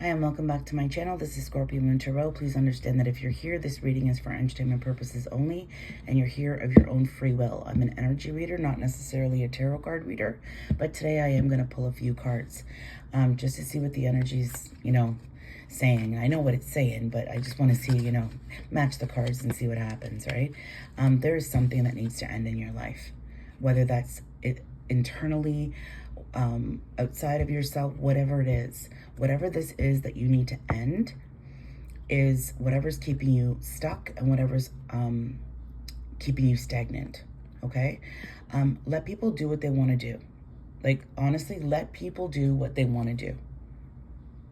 Hi, and welcome back to my channel. This is Scorpio Moon Tarot. Please understand that if you're here, this reading is for entertainment purposes only, and you're here of your own free will. I'm an energy reader, not necessarily a tarot card reader, but today I am going to pull a few cards just to see what the energy's, saying. I know what it's saying, but I just want to see, match the cards and see what happens, right? There is something that needs to end in your life, whether that's it internally, outside of yourself, whatever it is. Whatever this is that you need to end is whatever's keeping you stuck and whatever's keeping you stagnant, okay? Let people do what they want to do. Like, honestly, let people do what they want to do.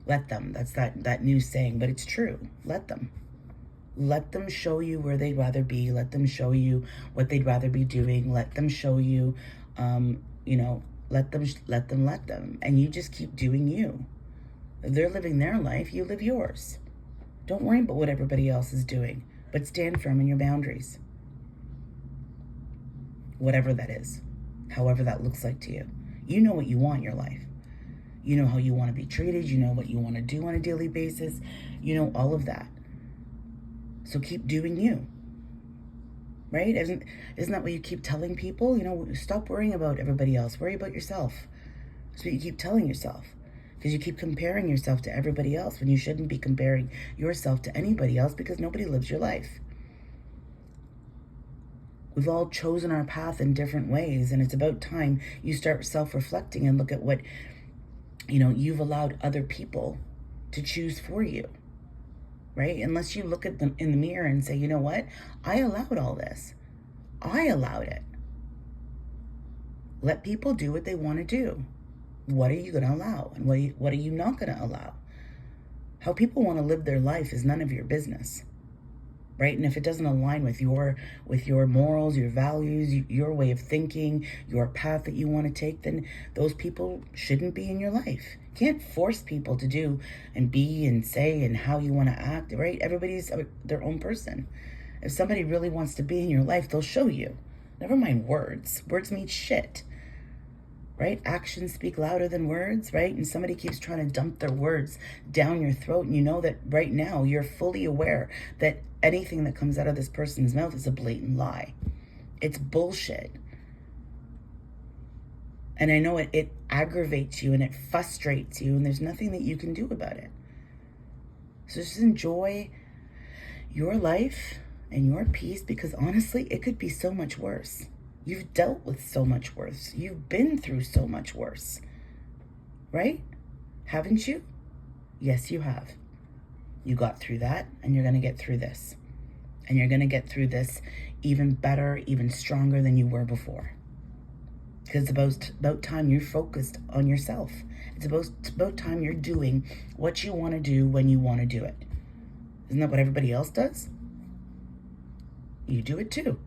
Let them. That's that new saying, but it's true. Let them. Let them show you where they'd rather be. Let them show you what they'd rather be doing. Let them show you, let them. And you just keep doing you. If they're living their life, you live yours. Don't worry about what everybody else is doing, but stand firm in your boundaries. Whatever that is, however that looks like to you. You know what you want in your life. You know how you want to be treated. You know what you want to do on a daily basis. You know all of that. So keep doing you. Right? Isn't that what you keep telling people? Stop worrying about everybody else. Worry about yourself. That's what you keep telling yourself. Because you keep comparing yourself to everybody else when you shouldn't be comparing yourself to anybody else, because nobody lives your life. We've all chosen our path in different ways, and it's about time you start self-reflecting and look at what, you've allowed other people to choose for you, right? Unless you look at them in the mirror and say, you know what? I allowed all this. I allowed it. Let people do what they want to do. What are you going to allow? And what are you not going to allow? How people want to live their life is none of your business, right? And if it doesn't align with your morals, your values, your way of thinking, your path that you want to take, then those people shouldn't be in your life. You can't force people to do and be and say and how you want to act, right? Everybody's their own person. If somebody really wants to be in your life, they'll show you. Never mind words. Words mean shit. Right? Actions speak louder than words, right? And somebody keeps trying to dump their words down your throat, and you know that right now you're fully aware that anything that comes out of this person's mouth is a blatant lie. It's bullshit. And I know it aggravates you and it frustrates you, and there's nothing that you can do about it. So just enjoy your life and your peace, because honestly, it could be so much worse. You've dealt with so much worse. You've been through so much worse, right? Haven't you? Yes, you have. You got through that, and you're going to get through this. And you're going to get through this even better, even stronger than you were before. Because it's about time you're focused on yourself. It's about time you're doing what you want to do when you want to do it. Isn't that what everybody else does? You do it too.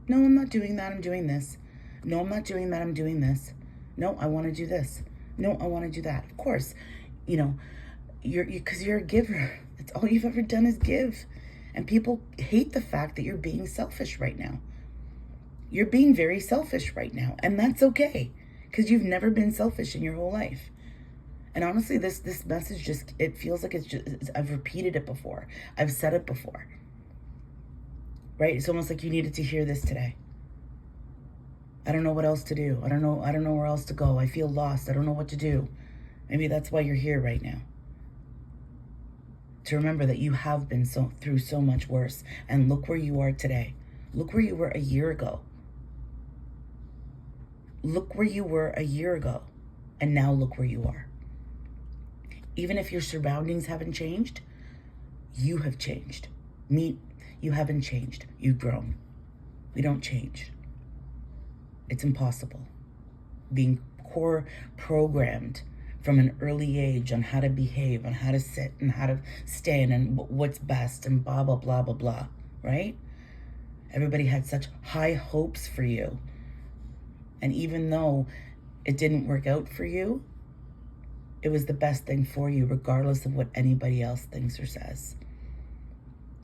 No, I'm not doing that. I'm doing this. No, I'm not doing that. I'm doing this. No, I want to do this. No, I want to do that. Of course, because you're a giver. That's all you've ever done is give. And people hate the fact that you're being selfish right now. You're being very selfish right now. And that's okay, because you've never been selfish in your whole life. And honestly, this message it feels like I've repeated it before. I've said it before. Right? It's almost like you needed to hear this today. I don't know what else to do. I don't know where else to go. I feel lost. I don't know what to do. Maybe that's why you're here right now. To remember that you have been through so much worse. And look where you are today. Look where you were a year ago. Look where you were a year ago. And now look where you are. Even if your surroundings haven't changed, you have changed. You haven't changed. You've grown. We don't change. It's impossible. Being core programmed from an early age on how to behave, on how to sit and how to stand and what's best and blah, blah, blah, blah, blah, right? Everybody had such high hopes for you. And even though it didn't work out for you, it was the best thing for you, regardless of what anybody else thinks or says.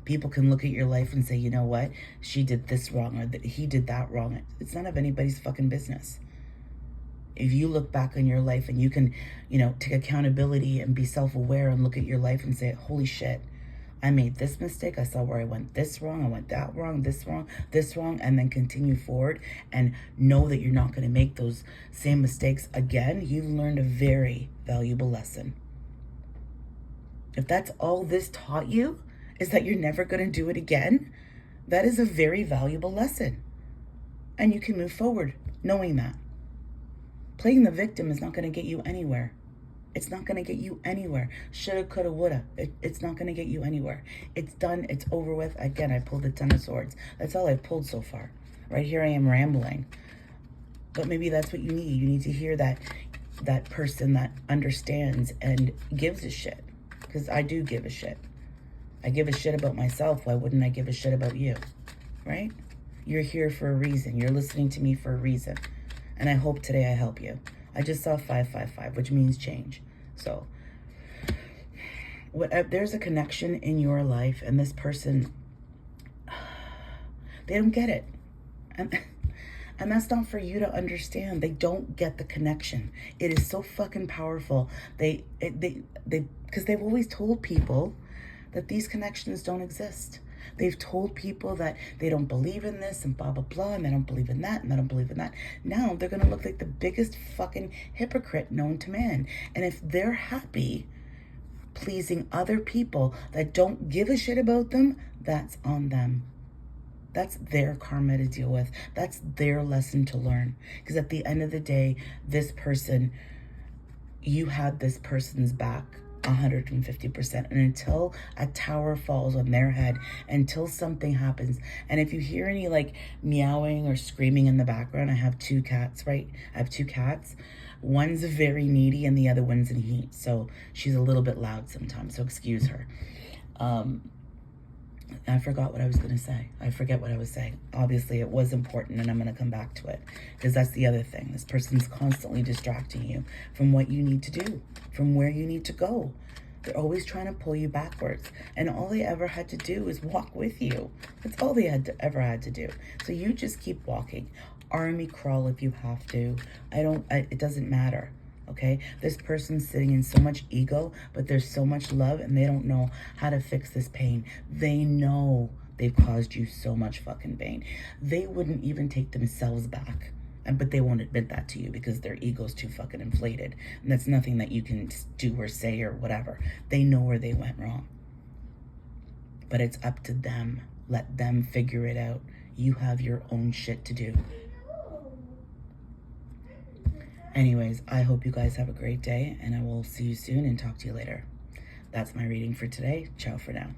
People can look at your life and say, you know what? She did this wrong, or he did that wrong. It's none of anybody's fucking business. if you look back on your life and you can, take accountability and be self-aware and look at your life and say, holy shit, I made this mistake. I saw where I went this wrong. I went that wrong, this wrong, and then continue forward and know that you're not going to make those same mistakes again. You've learned a very valuable lesson. If that's all this taught you, is that you're never going to do it again, that is a very valuable lesson. And you can move forward knowing that. Playing the victim is not going to get you anywhere. It's not going to get you anywhere. Shoulda, coulda, woulda. It's not going to get you anywhere. It's done. It's over with. Again, I pulled the Ten of Swords. That's all I've pulled so far. Right here I am rambling. But maybe that's what you need. You need to hear that person that understands and gives a shit. Because I do give a shit. I give a shit about myself. Why wouldn't I give a shit about you? Right? You're here for a reason. You're listening to me for a reason. And I hope today I help you. I just saw 555, which means change. So, there's a connection in your life, and this person, they don't get it. And that's not for you to understand. They don't get the connection. It is so fucking powerful. Because they've always told people that these connections don't exist. They've told people that they don't believe in this and blah, blah, blah, and they don't believe in that, and they don't believe in that. Now they're going to look like the biggest fucking hypocrite known to man. And if they're happy pleasing other people that don't give a shit about them, that's on them. That's their karma to deal with. That's their lesson to learn. Because at the end of the day, this person, you had this person's back 150%. And until a tower falls on their head, until something happens, and if you hear any like meowing or screaming in the background, I have two cats, right? I have two cats. One's very needy and the other one's in heat. So she's a little bit loud sometimes. So excuse her. I forgot what I was going to say. I forget what I was saying. Obviously, it was important, and I'm going to come back to it. Because that's the other thing. This person's constantly distracting you from what you need to do, from where you need to go. They're always trying to pull you backwards. And all they ever had to do is walk with you. That's all they ever had to do. So you just keep walking. Army crawl if you have to. It doesn't matter. Okay, this person's sitting in so much ego, but there's so much love, and they don't know how to fix this pain. They know they've caused you so much fucking pain. They wouldn't even take themselves back, but they won't admit that to you because their ego's too fucking inflated. And that's nothing that you can do or say or whatever. They know where they went wrong. But it's up to them. Let them figure it out. You have your own shit to do. Anyways, I hope you guys have a great day, and I will see you soon and talk to you later. That's my reading for today. Ciao for now.